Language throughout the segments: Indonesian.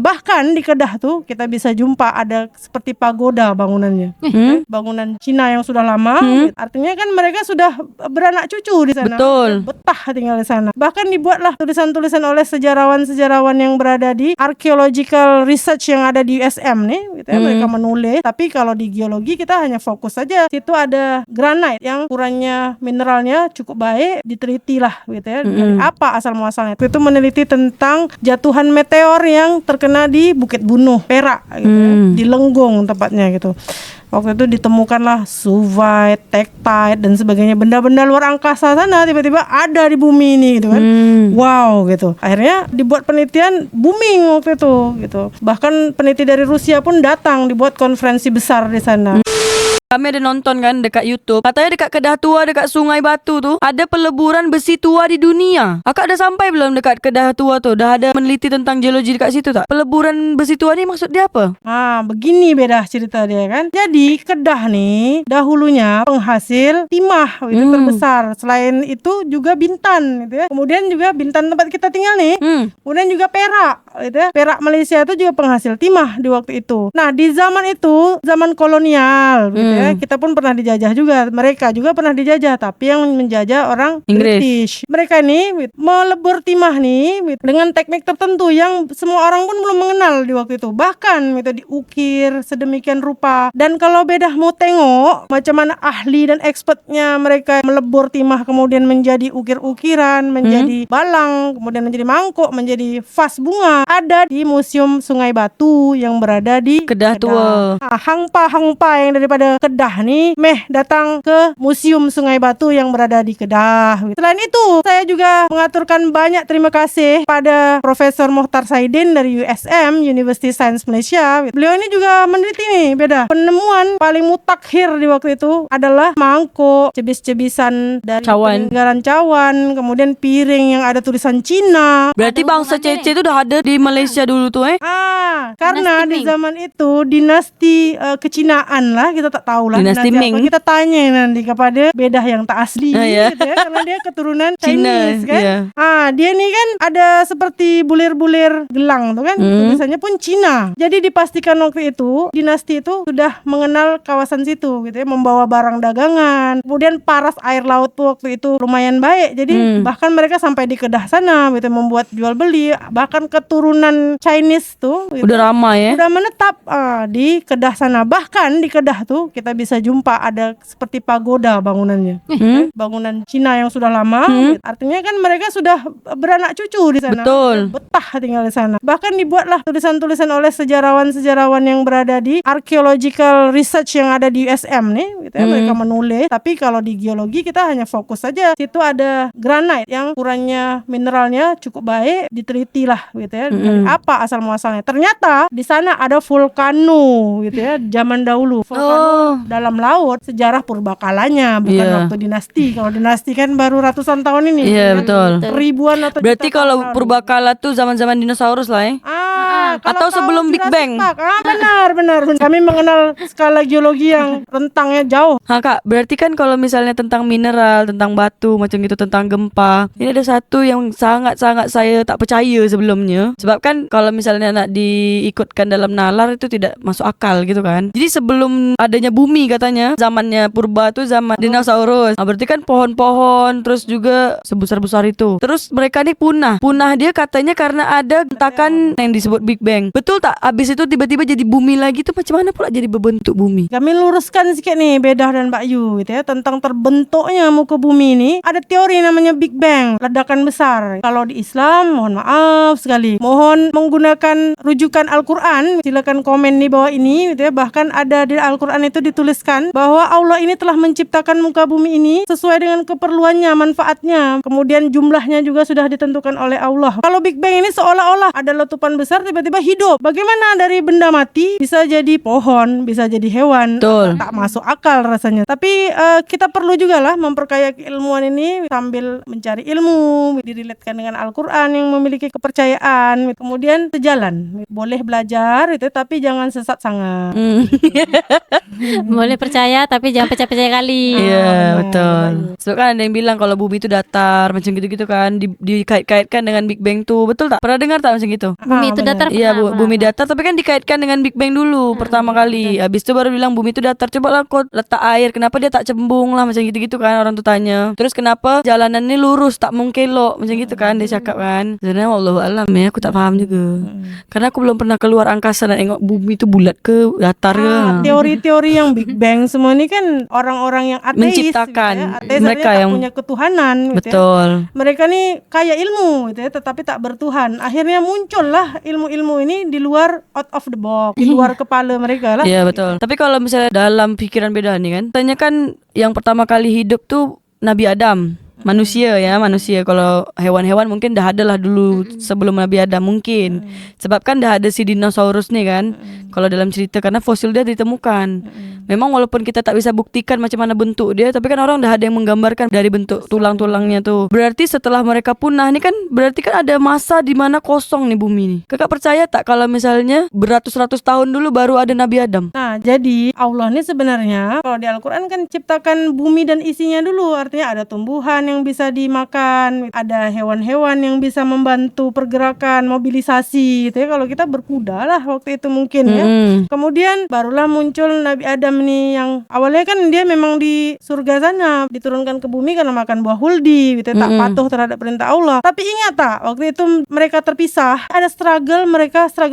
Bahkan di Kedah tuh kita bisa jumpa ada seperti pagoda bangunannya. Bangunan Cina yang sudah lama. Artinya kan mereka sudah beranak cucu di sana. Betul. Betah tinggal di sana. Bahkan dibuatlah tulisan-tulisan oleh sejarawan-sejarawan yang berada di archaeological research yang ada di USM nih, gitu ya. Mereka menulis. Tapi kalau di geologi kita hanya fokus saja. Situ ada granite yang ukurannya mineralnya cukup baik, diteliti lah, gitu ya. Dari apa asal muasalnya? Itu meneliti tentang jatuhan meteor yang terkena di Bukit Bunuh, Perak, gitu ya. Di Lenggong tempatnya gitu. Waktu itu ditemukanlah sulfide, tektite dan sebagainya, benda-benda luar angkasa sana tiba-tiba ada di bumi ini gitu kan. Wow gitu. Akhirnya dibuat penelitian booming waktu itu gitu. Bahkan peneliti dari Rusia pun datang, dibuat konferensi besar di sana. Kami ada nonton kan dekat YouTube. Katanya dekat Kedah Tua, dekat Sungai Batu tuh ada peleburan besi tua di dunia. Akak dah sampai belum dekat Kedah Tua tuh? Dah ada meneliti tentang geologi dekat situ tak? Peleburan besi tua ni maksud dia apa? Begini beda cerita dia kan. Jadi Kedah nih dahulunya penghasil timah itu terbesar. Selain itu juga Bintan gitu ya. Kemudian juga Bintan tempat kita tinggal nih. Kemudian juga Perak gitu ya. Perak Malaysia itu juga penghasil timah di waktu itu. Nah, di zaman itu zaman kolonial gitu ya. Kita pun pernah dijajah juga. Mereka juga pernah dijajah, tapi yang menjajah orang Inggris. British. Mereka ini melebur timah nih dengan teknik tertentu yang semua orang pun belum mengenal di waktu itu. Bahkan itu diukir sedemikian rupa. Dan kalau beda mau tengok macam mana ahli dan expertnya mereka melebur timah kemudian menjadi ukir-ukiran, menjadi balang, kemudian menjadi mangkuk, menjadi vas bunga, ada di Museum Sungai Batu yang berada di Kedah Tua. Hangpa yang daripada Kedah nih datang ke Museum Sungai Batu yang berada di Kedah. Selain itu, saya juga mengaturkan banyak terima kasih pada Profesor Mohtar Saidin dari USM, University Science Malaysia. Beliau ini juga meneliti nih, penemuan paling mutakhir di waktu itu adalah mangkuk, cebis-cebisan dari peninggalan cawan, kemudian piring yang ada tulisan Cina. Berarti bangsa Cece tu dah ada di Malaysia dulu tu Karena di zaman itu dinasti kecinaan lah, kita tak tahu lah Dinasti Ming. apa. Kita tanya nanti kepada bedah yang tak asli gitu ya, karena dia keturunan Chinese kan. Dia nih kan ada seperti bulir-bulir gelang tuh kan, tulisannya pun Cina. Jadi dipastikan waktu itu dinasti itu sudah mengenal kawasan situ gitu ya, membawa barang dagangan. Kemudian paras air laut tuh waktu itu lumayan baik. Jadi bahkan mereka sampai di Kedah sana gitu, membuat jual beli. Bahkan keturunan Chinese tuh gitu, udah ramai udah menetap di Kedah sana. Bahkan di Kedah tuh kita bisa jumpa ada seperti pagoda bangunannya. Bangunan Cina yang sudah lama. Artinya kan mereka sudah beranak cucu di sana. Betul. Betah tinggal di sana. Bahkan dibuatlah tulisan-tulisan oleh sejarawan-sejarawan yang berada di archaeological research yang ada di USM nih, gitu ya. Mereka menulis. Tapi kalau di geologi kita hanya fokus saja. Situ ada granite yang ukurannya mineralnya cukup baik, diteliti lah gitu ya. Dari apa asal muasalnya? Ternyata di sana ada vulkano gitu ya, zaman dahulu. Vulkano dalam laut, sejarah purbakalanya, bukan waktu dinasti. Kalau dinasti kan baru ratusan tahun ini. Iya, betul. Ribuan atau Berarti jutaan kalau tahun lalu. purbakala tuh zaman-zaman dinosaurus lah Kalau atau sebelum tahun Big Bang. Benar. Kami mengenal skala geologi yang rentangnya jauh. Kak, berarti kan kalau misalnya tentang mineral, tentang batu macam gitu, tentang gempa, ini ada satu yang sangat-sangat saya tak percaya sebelumnya. Sebab kan kalau misalnya nak diikutkan dalam nalar itu tidak masuk akal gitu kan. Jadi sebelum adanya bumi katanya, zamannya purba tu zaman dinosaurus. Berarti kan pohon-pohon terus juga sebesar-besar itu. Terus mereka ni punah. Punah dia katanya karena ada hentakan yang disebut Big Bang. Betul tak? Habis itu tiba-tiba jadi bumi lagi tu macam mana pula jadi berbentuk bumi? Kami luruskan sikit nih Bedah dan Mbak Yu gitu ya, tentang terbentuknya muka bumi ini. Ada teori namanya Big Bang, ledakan besar. Kalau di Islam, mohon maaf sekali, mohon menggunakan rujukan Al-Quran. Silakan komen di bawah ini gitu ya. Bahkan ada di Al-Quran itu dituliskan bahwa Allah ini telah menciptakan muka bumi ini sesuai dengan keperluannya, manfaatnya. Kemudian jumlahnya juga sudah ditentukan oleh Allah. Kalau Big Bang ini seolah-olah ada letupan besar tiba-tiba hidup. Bagaimana dari benda mati bisa jadi pohon, bisa jadi hewan? Betul. Tak masuk akal rasanya. Tapi kita perlu juga lah memperkaya keilmuan ini sambil mencari ilmu, diriletkan dengan Al-Quran yang memiliki kepercayaan. Kemudian sejalan. Boleh belajar itu, tapi jangan sesat sangat. Boleh percaya tapi jangan percaya kali. Iya, betul. Sebab kan ada yang bilang kalau bumi itu datar macam gitu-gitu kan, dikait-kaitkan dengan Big Bang tuh. Betul tak? Pernah dengar tak macam gitu? Bumi itu benar. datar Iya, pernah, bumi pernah. datar tapi kan dikaitkan dengan Big Bang dulu pertama kali. Habis itu baru bilang bumi itu datar. Coba lah kau letak air, kenapa dia tak cembung lah macam gitu-gitu kan orang tuh tanya. Terus kenapa jalanan ini lurus tak mengkelok macam gitu kan dia cakap kan. Sebenarnya wallahu alam ya, aku tak paham juga. Karena aku belum pernah keluar angkasa dan tengok bumi itu bulat ke datar ke. Teori-teori yang Big Bang semua ini kan orang-orang yang ateis Menciptakan. gitu ya. Ateis Mereka artinya tak yang- punya ketuhanan gitu ya. Betul. Mereka nih kaya ilmu gitu ya, tetapi tak bertuhan. Akhirnya muncullah ilmu-ilmu ini di luar out of the box, di luar kepala mereka lah. Iya betul. Tapi kalau misalnya dalam pikiran beda nih kan, tanya kan yang pertama kali hidup tuh Nabi Adam. Manusia ya, manusia. Kalau hewan-hewan mungkin dah ada lah dulu sebelum Nabi Adam mungkin. Sebab kan dah ada si dinosaurus nih kan. Kalau dalam cerita karena fosil dia ditemukan. Memang walaupun kita tak bisa buktikan macam mana bentuk dia, tapi kan orang dah ada yang menggambarkan dari bentuk tulang-tulangnya tuh. Berarti setelah mereka punah nih kan, berarti kan ada masa di mana kosong nih bumi nih. Kakak percaya tak kalau misalnya beratus-ratus tahun dulu baru ada Nabi Adam? Nah, jadi Allah ini sebenarnya kalau di Al-Quran kan ciptakan bumi dan isinya dulu. Artinya ada tumbuhan yang bisa dimakan, ada hewan-hewan yang bisa membantu pergerakan, mobilisasi gitu ya. Kalau kita berkuda lah waktu itu mungkin ya. Kemudian barulah muncul Nabi Adam nih yang awalnya kan dia memang di surga sana, diturunkan ke bumi karena makan buah huldi gitu ya, tak patuh terhadap perintah Allah. Tapi ingat tak, waktu itu mereka terpisah, ada struggle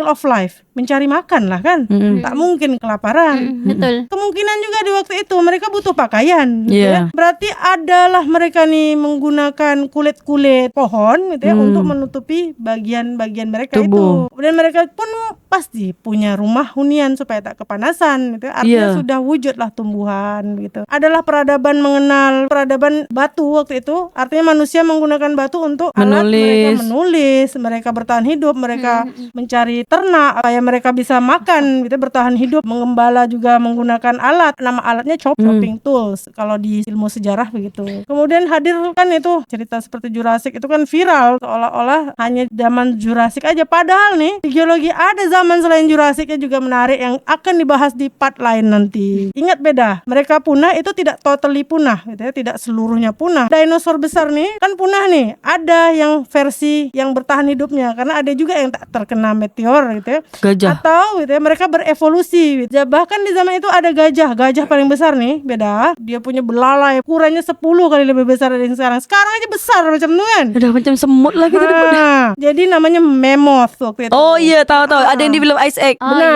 of life, mencari makan lah kan. Tak mungkin kelaparan. Betul. Kemungkinan juga di waktu itu mereka butuh pakaian gitu Iya. ya. Berarti adalah mereka nih menggunakan kulit-kulit pohon gitu ya untuk menutupi bagian-bagian mereka Tubuh. itu. Kemudian mereka pun pasti punya rumah hunian supaya tak kepanasan gitu ya. Artinya Iya. sudah wujudlah tumbuhan gitu. Adalah peradaban mengenal peradaban batu waktu itu. Artinya manusia menggunakan batu untuk alat mereka menulis, mereka bertahan hidup, mereka mencari ternak supaya mereka bisa makan gitu, bertahan hidup, mengembala juga menggunakan alat. Nama alatnya chopping tools kalau di ilmu sejarah begitu. Kemudian hadir kan itu cerita seperti Jurassic itu kan viral seolah-olah hanya zaman Jurassic aja, padahal nih di geologi ada zaman selain Jurassicnya juga menarik yang akan dibahas di part lain nanti. Ingat beda, mereka punah itu tidak totally punah gitu ya, tidak seluruhnya punah. Dinosaur besar nih kan punah nih, ada yang versi yang bertahan hidupnya karena ada juga yang tak terkena meteor gitu ya. Gajah. Atau gitu ya, mereka berevolusi gitu. Ya, bahkan di zaman itu ada gajah paling besar nih, beda. Dia punya belalai, ukurannya 10 kali lebih besar dari yang sekarang. Sekarang aja besar macam itu kan. Udah macam semut lah kita sebut. Jadi namanya mammoth waktu itu. Oh iya, tahu-tahu. Ada yang di film Ice Egg. Benar.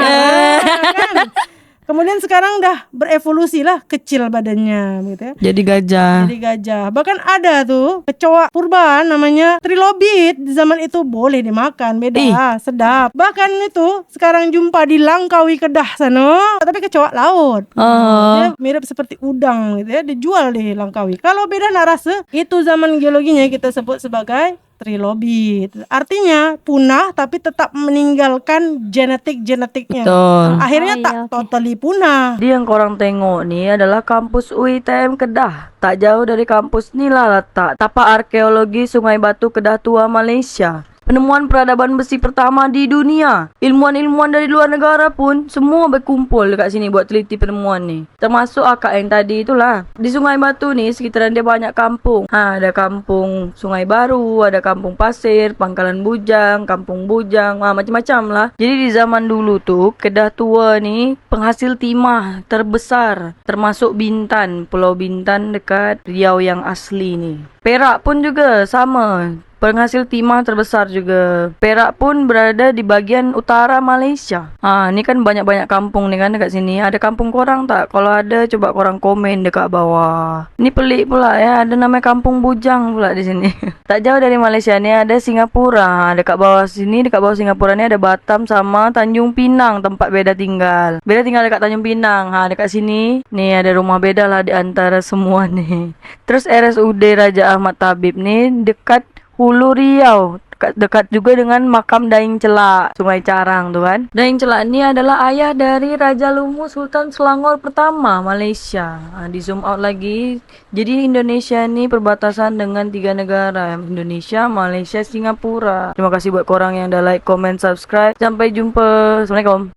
Kan? Kemudian sekarang dah berevolusi lah, kecil badannya gitu ya. Jadi gajah. Jadi gajah. Bahkan ada tuh kecoa purba namanya trilobit. Di zaman itu boleh dimakan, beda, sedap. Bahkan itu sekarang jumpa di Langkawi Kedah sana, tapi kecoa laut. Dia mirip seperti udang gitu ya, dijual di Langkawi. Kalau beda nak rasa, itu zaman geologinya kita sebut sebagai trilobit. Artinya punah tapi tetap meninggalkan genetiknya. Betul. Akhirnya Oh, tak iya, oke. totally punah. Jadi yang korang tengok nih adalah kampus UITM Kedah. Tak jauh dari kampus ni lah letak tapak arkeologi Sungai Batu Kedah Tua Malaysia. Penemuan peradaban besi pertama di dunia. Ilmuwan-ilmuwan dari luar negara pun semua berkumpul dekat sini buat teliti penemuan ni. Termasuk akak yang tadi itulah. Di Sungai Batu ni sekitaran dia banyak kampung. Ada kampung Sungai Baru, ada kampung Pasir, Pangkalan Bujang, Kampung Bujang, macam-macam lah. Jadi di zaman dulu tuh Kedah Tua ni penghasil timah terbesar, termasuk Bintan, Pulau Bintan dekat Riau yang asli ni. Perak pun juga sama, penghasil timah terbesar juga. Perak pun berada di bagian utara Malaysia. Ni kan banyak-banyak kampung ni kan dekat sini. Ada kampung korang tak? Kalau ada, coba korang komen dekat bawah. Ni pelik pula ya, ada namanya Kampung Bujang pula di sini. Tak jauh dari Malaysia ni ada Singapura. Dekat bawah sini, dekat bawah Singapura ni ada Batam sama Tanjung Pinang, tempat Beda tinggal. Beda tinggal dekat Tanjung Pinang. Dekat sini ni ada rumah Beda lah di antara semua ni. Terus RSUD Raja Ahmad Tabib ni dekat Hulu Riau, dekat juga dengan makam Daing Celak, Sungai Carang tu kan. Daing Celak ni adalah ayah dari Raja Lumu Sultan Selangor pertama Malaysia. Di zoom out lagi. Jadi Indonesia ni perbatasan dengan 3 negara, Indonesia, Malaysia, Singapura. Terima kasih buat korang yang dah like, comment, subscribe. Sampai jumpa. Assalamualaikum.